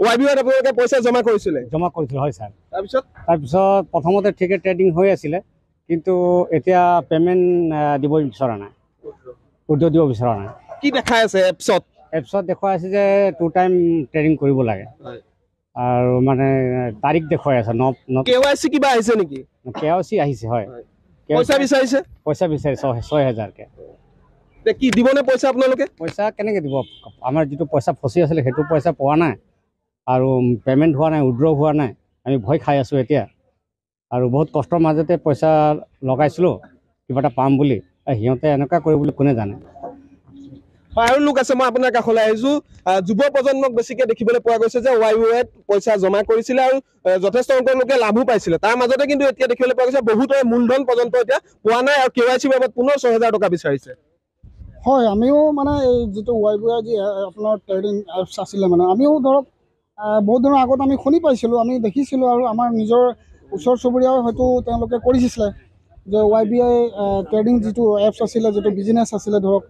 YBIত আপোনালোকে পইচা জমা কৰিছিলে হয় স্যাৰ। তাৰপিছত প্ৰথমতে ঠিকে ট্ৰেডিং হৈ আছিলে, কিন্তু এতিয়া পেমেন্ট দিব বিচৰা নাই, উইড্ৰ দিব বিচৰা নাই। কি দেখাই আছে এপছত দেখুৱাই আছে যে 2 টাইম ট্ৰেডিং কৰিব লাগে, আৰু মানে তাৰিখ দেখুৱাই আছে। KYC কিবা আহিছে নেকি? KYC আহিছে, হয়। পইচা বিচাৰিছে 6,000কে। কি দিবনে পইচা আপোনালোকে? পইচা কেনেকৈ দিব? আমাৰ যিটো পইচা ফচি আছিলে সেইটো পইচা পোৱা নাই, আৰু পেমেণ্ট হোৱা নাই, উইড্ৰ হোৱা নাই। আমি ভয় খাই আছোঁ এতিয়া, আৰু বহুত কষ্টৰ মাজতে পইচা লগাইছিলোঁ কিবা এটা পাম বুলি। সিহঁতে এনেকুৱা কৰিব বুলি কোনে জানে। আৰু লোক আছে, মই আপোনাৰ কাষলৈ আহিছোঁ। যুৱ প্ৰজন্মক বেছিকৈ দেখিবলৈ পোৱা গৈছে যে YBIত পইচা জমা কৰিছিলে আৰু যথেষ্ট সংখ্যক লোকে লাভো পাইছিলে। তাৰ মাজতে কিন্তু এতিয়া দেখিবলৈ পোৱা গৈছে বহুতৰে মূলধন পৰ্যন্ত এতিয়া পোৱা নাই, আৰু KYC বাবদ পুনৰ 6,000 টকা বিচাৰিছে। হয়, আমিও মানে এই যিটো YBI যি আপোনাৰ ট্ৰেডিং এপছ আছিলে, মানে আমিও ধৰক বহুত দিনৰ আগত আমি শুনি পাইছিলোঁ, আমি দেখিছিলোঁ, আৰু আমাৰ নিজৰ ওচৰ চুবুৰীয়াও হয়তো তেওঁলোকে কৰিছিলে যে YBI ট্ৰেডিং যিটো এপছ আছিলে, যিটো বিজনেছ আছিলে, ধৰক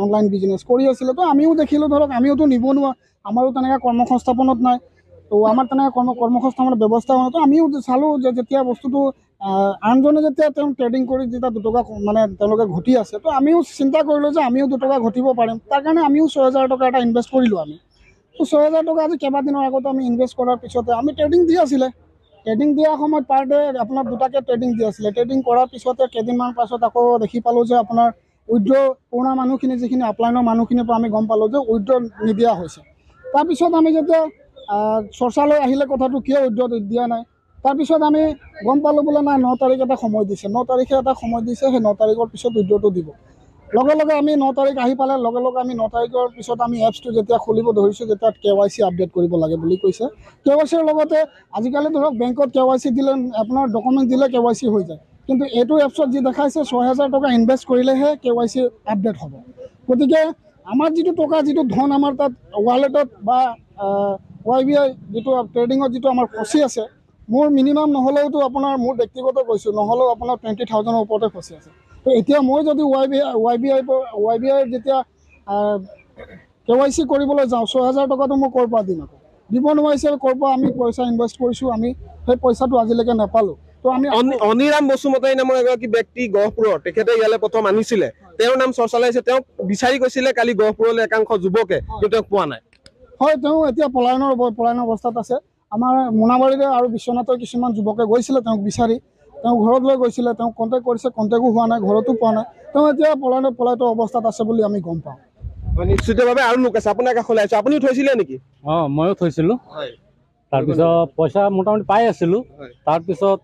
অনলাইন বিজনেছ কৰি আছিলে। তো আমিও দেখিলোঁ, ধৰক আমিওতো নিবনুৱা, আমাৰো তেনেকৈ কৰ্মসংস্থাপনত নাই, তো আমাৰ তেনেকৈ কৰ্মসংস্থাপনৰ ব্যৱস্থা হোৱা নাই। তো আমিও চালোঁ যে যেতিয়া বস্তুটো আনজনে যেতিয়া তেওঁ ট্ৰেডিং কৰি যেতিয়া 2 টকা মানে তেওঁলোকে ঘটি আছে, তো আমিও চিন্তা কৰিলোঁ যে আমিও 2 টকা ঘটিব পাৰিম। তাৰ কাৰণে আমিও 6,000 টকা এটা ইনভেষ্ট কৰিলোঁ আমি। তো 6,000 টকা আজি কেইবাদিনৰ আগতে আমি ইনভেষ্ট কৰাৰ পিছতে আমি ট্ৰেডিং দি আছিলে। ট্ৰেডিং দিয়াৰ সময়ত পাৰ ডে আপোনাৰ 2টাকৈ ট্ৰেডিং দি আছিলে। ট্ৰেডিং কৰাৰ পিছতে কেইদিনমান পাছত আকৌ দেখি পালোঁ যে আপোনাৰ উইড্ৰ পুৰণা মানুহখিনি, যিখিনি আপলাইনৰ মানুহখিনিৰ পৰা আমি গম পালোঁ যে উইড্ৰ নিদিয়া হৈছে। তাৰপিছত আমি যেতিয়া চৰ্চালৈ আহিলে কথাটো কিয় উইড্ৰ দিয়া নাই, তাৰপিছত আমি গম পালোঁ বোলে নাই, 9 তাৰিখ এটা সময় দিছে, 9 তাৰিখে এটা সময় দিছে, সেই 9 তাৰিখৰ পিছত উইড্ৰটো দিব। লগে লগে আমি 9 তাৰিখ আহি পালে লগে লগে আমি 9 তাৰিখৰ পিছত আমি এপছটো যেতিয়া খুলিব ধৰিছোঁ, যেতিয়া KYC আপডেট কৰিব লাগে বুলি কৈছে। KYCৰ লগতে আজিকালি ধৰক বেংকত KYC দিলে আপোনাৰ ডকুমেণ্ট দিলে KYC হৈ যায়, কিন্তু এইটো এপছত যি দেখাইছে 6,000 টকা ইনভেষ্ট কৰিলেহে KYC আপডেট হ'ব। গতিকে আমাৰ যিটো টকা, যিটো ধন আমাৰ তাত ৱালেটত বা YBI যিটো ট্ৰেডিঙত যিটো আমাৰ ফচি আছে, মোৰ মিনিমাম নহ'লেওতো আপোনাৰ, মোৰ ব্যক্তিগত কৈছোঁ, নহ'লেও আপোনাৰ 20,000ৰ ওপৰতে ফচি আছে। তো এতিয়া মই যদি YBIৰ যেতিয়া KYC কৰিবলৈ যাওঁ, 6,000 টকাটো মই ক'ৰ পৰা দিম? আকৌ দিব নোৱাৰিছে। ক'ৰ পৰা আমি পইচা ইনভেষ্ট কৰিছোঁ, আমি সেই পইচাটো আজিলৈকে নাপালোঁ। তো আমি অনিৰাম বসুমতাৰী নামৰ এগৰাকী ব্যক্তি গহপুৰৰ, তেখেতে ইয়ালৈ প্ৰথম আনিছিলে, তেওঁৰ নাম চৰ্চালৈ আহিছে। তেওঁক বিচাৰি গৈছিলে কালি গহপুৰলৈ একাংশ যুৱকে, কিন্তু তেওঁক পোৱা নাই। হয়, তেওঁ এতিয়া পলায়নৰ অৱস্থাত আছে। আমাৰ মোনাবাৰীৰে আৰু বিশ্বনাথৰ কিছুমান যুৱকে গৈছিলে তেওঁক বিচাৰি, তেওঁ ঘৰত লৈ গৈছিলে, তেওঁক কণ্টেক্ট কৰিছে, কণ্টেক্টো হোৱা নাই, ঘৰতো পোৱা নাই। তেওঁ এতিয়া পলায়িত অৱস্থাত আছে বুলি আমি গম পাওঁ। নিশ্চিতভাৱে আৰু লোক আছে, আপোনাৰ কাষলৈ আহিছোঁ। আপুনিও থৈছিলে নেকি? ময়ো থৈছিলোঁ। তাৰপিছত পইচা মোটামুটি পাই আছিলোঁ। তাৰপিছত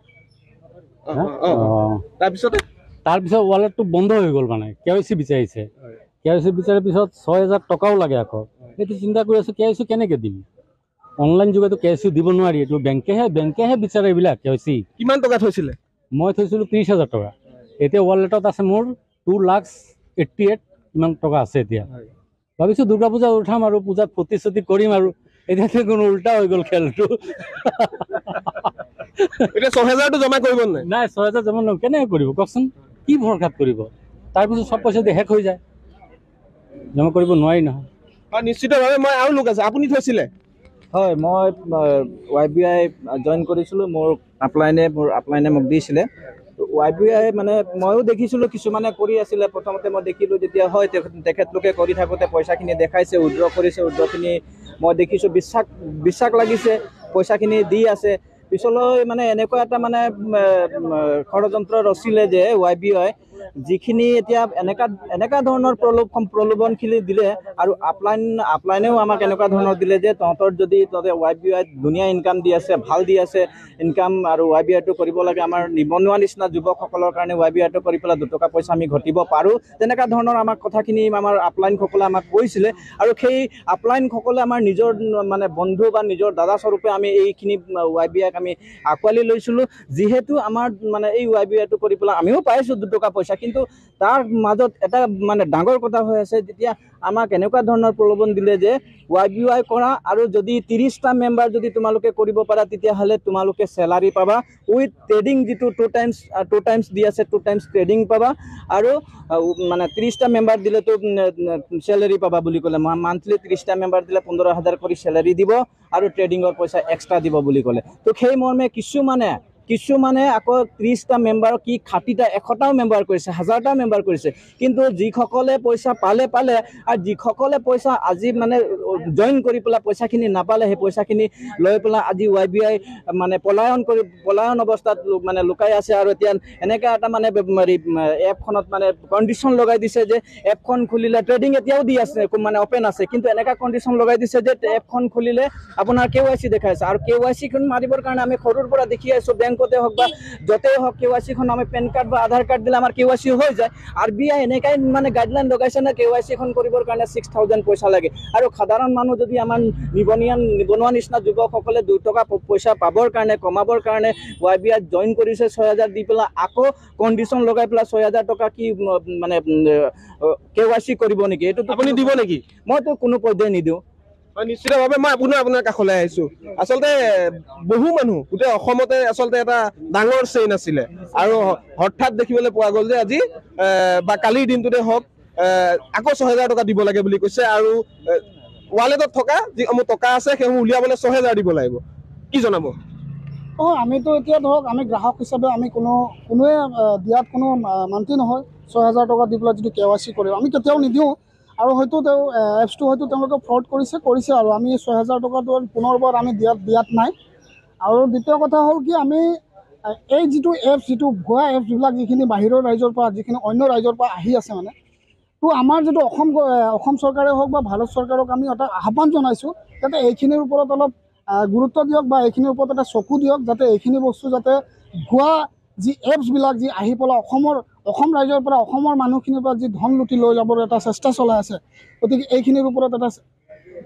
ৱালেটটো বন্ধ হৈ গ'ল, মানে KYC বিচাৰিছে। KYC বিচাৰাৰ পিছত 6,000 টকাও লাগে আকৌ। এইটো চিন্তা কৰি আছোঁ, KYC কেনেকৈ দিম? অনলাইন যুগতো KYC দিব নোৱাৰি, এইটো বেংকেহে বিচাৰে এইবিলাক KYC। কিমান টকা থৈছিলে? মই থৈছিলোঁ 30,000 টকা। এতিয়া ৱালেটত আছে মোৰ 2,88,000 ইমান টকা আছে। এতিয়া ভাবিছোঁ দুৰ্গা পূজা উঠাম আৰু পূজাত ফূৰ্তি চূৰ্তি কৰিম, আৰু এতিয়া কোনো উল্টা হৈ গ'ল খেলটো। এতিয়া 6,000টো জমা কৰিব নাই, 6,000 জমা নহয়, কেনেকৈ কৰিব কওকচোন? কি ভৰসাত কৰিব? তাৰপিছত চব পইচা শেষ হৈ যায়, জমা কৰিব নোৱাৰি নহয়। নিশ্চিতভাৱে মই আৰু লোক আছে, আপুনি থৈছিলে? হয়, মই YBI জইন কৰিছিলোঁ। মোৰ আপলাইনে মোক দিছিলে। YBI মানে ময়ো দেখিছিলোঁ কিছুমানে কৰি আছিলে। প্ৰথমতে মই দেখিলোঁ যেতিয়া হয় তেখেতলোকে কৰি থাকোঁতে পইচাখিনি দেখাইছে, উইড্ৰ কৰিছে, উইড্ৰখিনি মই দেখিছোঁ, বিশ্বাস লাগিছে, পইচাখিনি দি আছে। পিছলৈ মানে এনেকুৱা এটা মানে ষড়যন্ত্ৰ ৰচিলে যে YBI যিখিনি এতিয়া এনেকুৱা ধৰণৰ প্ৰলোভনখিনি দিলে, আৰু আপলাইনেও আমাক এনেকুৱা ধৰণৰ দিলে যে তহঁতৰ যদি YBI ধুনীয়া ইনকাম দি আছে, ভাল দি আছে ইনকাম, আৰু YBIটো কৰিব লাগে। আমাৰ নিবনুৱা নিচিনা যুৱকসকলৰ কাৰণে YBIটো কৰি পেলাই 2 টকা পইচা আমি ঘটিব পাৰোঁ, তেনেকুৱা ধৰণৰ আমাক কথাখিনি আমাৰ আপলাইনসকলে আমাক কৈছিলে। আৰু সেই আপলাইনসকলে আমাৰ নিজৰ মানে বন্ধু বা নিজৰ দাদা স্বৰূপে আমি এইখিনি YBIক আমি আঁকোৱালি লৈছিলোঁ। যিহেতু আমাৰ মানে এই YBIটো কৰি পেলাই আমিও পাইছোঁ 2 টকা পইচা। কিন্তু তাৰ মাজত এটা মানে ডাঙৰ কথা হৈ আছে যেতিয়া আমাক এনেকুৱা ধৰণৰ প্ৰলোভন দিলে যে YBI কৰা আৰু যদি 30টা মেম্বাৰ যদি তোমালোকে কৰিব পাৰা তেতিয়াহ'লে তোমালোকে চেলাৰী পাবা উইথ ট্ৰেডিং যিটো টু টাইমছ দি আছে 2 টাইমছ ট্ৰেডিং পাবা আৰু মানে 30টা মেম্বাৰ দিলেতো চেলাৰী পাবা বুলি ক'লে মান্থলি 30টা মেম্বাৰ দিলে 15,000 কৰি চেলাৰী দিব আৰু ট্ৰেডিঙৰ পইচা এক্সট্ৰা দিব বুলি ক'লে তো সেই মৰ্মে কিছুমানে আকৌ 30টা মেম্বাৰ কি 60টা 100টাও মেম্বাৰ কৰিছে 1000টাও মেম্বাৰ কৰিছে কিন্তু যিসকলে পইচা পালে আৰু যিসকলে পইচা আজি মানে জইন কৰি পেলাই পইচাখিনি নাপালে সেই পইচাখিনি লৈ পেলাই আজি YBI মানে পলায়ন অৱস্থাত মানে লুকাই আছে আৰু এতিয়া এনেকৈ এটা মানে এপখনত মানে কণ্ডিশ্যন লগাই দিছে যে এপখন খুলিলে ট্ৰেডিং এতিয়াও দি আছে মানে অপেন আছে কিন্তু এনেকুৱা কণ্ডিশ্যন লগাই দিছে যে এপখন খুলিলে আপোনাৰ KYC দেখাইছে আৰু KYCখন মাৰিবৰ কাৰণে আমি সৰুৰ পৰা দেখি আছোঁ বেংকতে হওক বা য'তেই হওক KYCখন আমি পেন কাৰ্ড বা আধাৰ কাৰ্ড দিলে আমাৰ KYC হৈ যায় RBI এনেকাই মানে গাইডলাইন লগাইছে না KYCখন কৰিবৰ কাৰণে 6,000 পইচা লাগে আৰু সাধাৰণ মানুহ যদি আমাৰ নিবনুৱা নিচিনা যুৱকসকলে 2 টকা পইচা পাবৰ কাৰণে কমাবৰ কাৰণে YBI জইন কৰিছে 6,000 দি পেলাই আকৌ কণ্ডিশ্যন লগাই পেলাই 6,000 টকা কি মানে KYC কৰিব নেকি এইটো আপুনি দিব নেকি মইতো কোনো পৰ্যায়ে নিদিওঁ নিশ্চিতভাৱে মই আপোনাৰ কাষলৈ আহিছো আচলতে বহু মানুহ গোটেই অসমতে আচলতে এটা ডাঙৰ চেইন আছিলে আৰু হঠাৎ দেখিবলৈ পোৱা গ'ল যে আজি বা কালিৰ দিনটোতে হওক আকৌ 6,000 টকা দিব লাগে বুলি কৈছে আৰু ৱালেটত থকা যিসমূহ টকা আছে সেইসমূহ উলিয়াবলৈ 6,000 দিব লাগিব কি জনাব আমিতো এতিয়া ধৰক আমি গ্ৰাহক হিচাপে আমি কোনোৱে দিয়াত কোনো মান্তি নহয় 6,000 টকা দি পেলাই যদি KYC কৰিব আমি কেতিয়াও নিদিওঁ আৰু হয়তো তেওঁ এপছটো হয়তো তেওঁলোকে ফ্ৰড কৰিছে আৰু আমি 6,000 টকাটো পুনৰবাৰ আমি দিয়াত নাই আৰু দ্বিতীয় কথা হ'ল কি আমি এই যিটো এপছ যিটো ভুৱা এপছবিলাক যিখিনি বাহিৰৰ ৰাজ্যৰ পৰা যিখিনি অন্য ৰাজ্যৰ পৰা আহি আছে মানে তো আমাৰ যিটো অসম চৰকাৰে হওক বা ভাৰত চৰকাৰক আমি এটা আহ্বান জনাইছোঁ যাতে এইখিনিৰ ওপৰত অলপ গুৰুত্ব দিয়ক বা এইখিনিৰ ওপৰত এটা চকু দিয়ক যাতে এইখিনি বস্তু যাতে ভুৱা যি এপছবিলাক যি আহি পেলাই অসম ৰাজ্যৰ পৰা অসমৰ মানুহখিনিৰ পৰা যি ধন লুটি লৈ যাবৰ এটা চেষ্টা চলাই আছে গতিকে এইখিনিৰ ওপৰত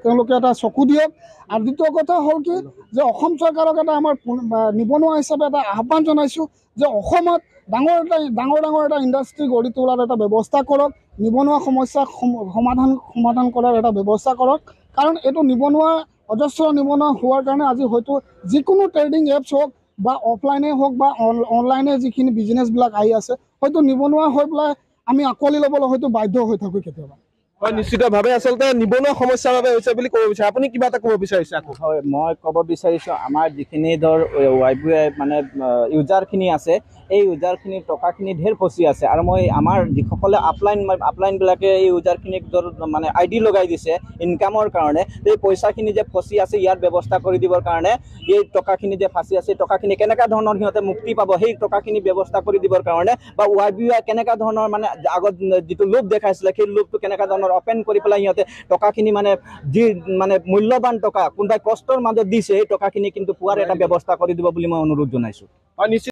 তেওঁলোকে এটা চকু দিয়ক আৰু দ্বিতীয় কথা হ'ল কি যে অসম চৰকাৰক এটা আমাৰ নিবনুৱা হিচাপে এটা আহ্বান জনাইছোঁ যে অসমত ডাঙৰ এটা ইণ্ডাষ্ট্ৰী গঢ়ি তোলাৰ এটা ব্যৱস্থা কৰক নিবনুৱা সমস্যা সমাধান কৰাৰ এটা ব্যৱস্থা কৰক কাৰণ এইটো অজস্ৰ নিবনুৱা হোৱাৰ কাৰণে আজি হয়তো যিকোনো ট্ৰেডিং এপছ হওক বা অফলাইনে হওক বা অনলাইনে যিখিনি বিজনেছবিলাক আহি আছে হয়তো নিবনুৱা হৈ পেলাই আমি আঁকোৱালি ল'বলৈ হয়তো বাধ্য হৈ থাকোঁ কেতিয়াবা হয় নিশ্চিতভাৱে আচলতে নিবনুৱা সমস্যাৰ বাবে হৈছে বুলি ক'ব বিচাৰে আপুনি কিবা এটা ক'ব বিচাৰিছে আকৌ হয় মই ক'ব বিচাৰিছোঁ আমাৰ যিখিনি ধৰ YBI মানে ইউজাৰখিনি আছে এই ইউজাৰখিনিৰ টকাখিনি ঢেৰ ফচি আছে আৰু মই আমাৰ যিসকলে আপলাইনবিলাকে এই ইউজাৰখিনিক ধৰ মানে ID লগাই দিছে ইনকামৰ কাৰণে এই পইচাখিনি যে ফচি আছে ইয়াৰ ব্যৱস্থা কৰি দিবৰ কাৰণে এই টকাখিনি যে ফাঁচি আছে টকাখিনি কেনেকুৱা ধৰণৰ সিহঁতে মুক্তি পাব সেই টকাখিনি ব্যৱস্থা কৰি দিবৰ কাৰণে বা YBI কেনেকুৱা ধৰণৰ মানে আগত যিটো লোভ দেখাইছিলে সেই লোভটো কেনেকুৱা ধৰণৰ অপেন কৰি পেলাই সিহঁতে টকাখিনি মানে যি মানে মূল্যৱান টকা কোনোবাই কষ্টৰ মাজত দিছে এই টকাখিনি কিন্তু পোৱাৰ এটা ব্যৱস্থা কৰি দিব বুলি মই অনুৰোধ জনাইছোঁ হয় নিশ্চিত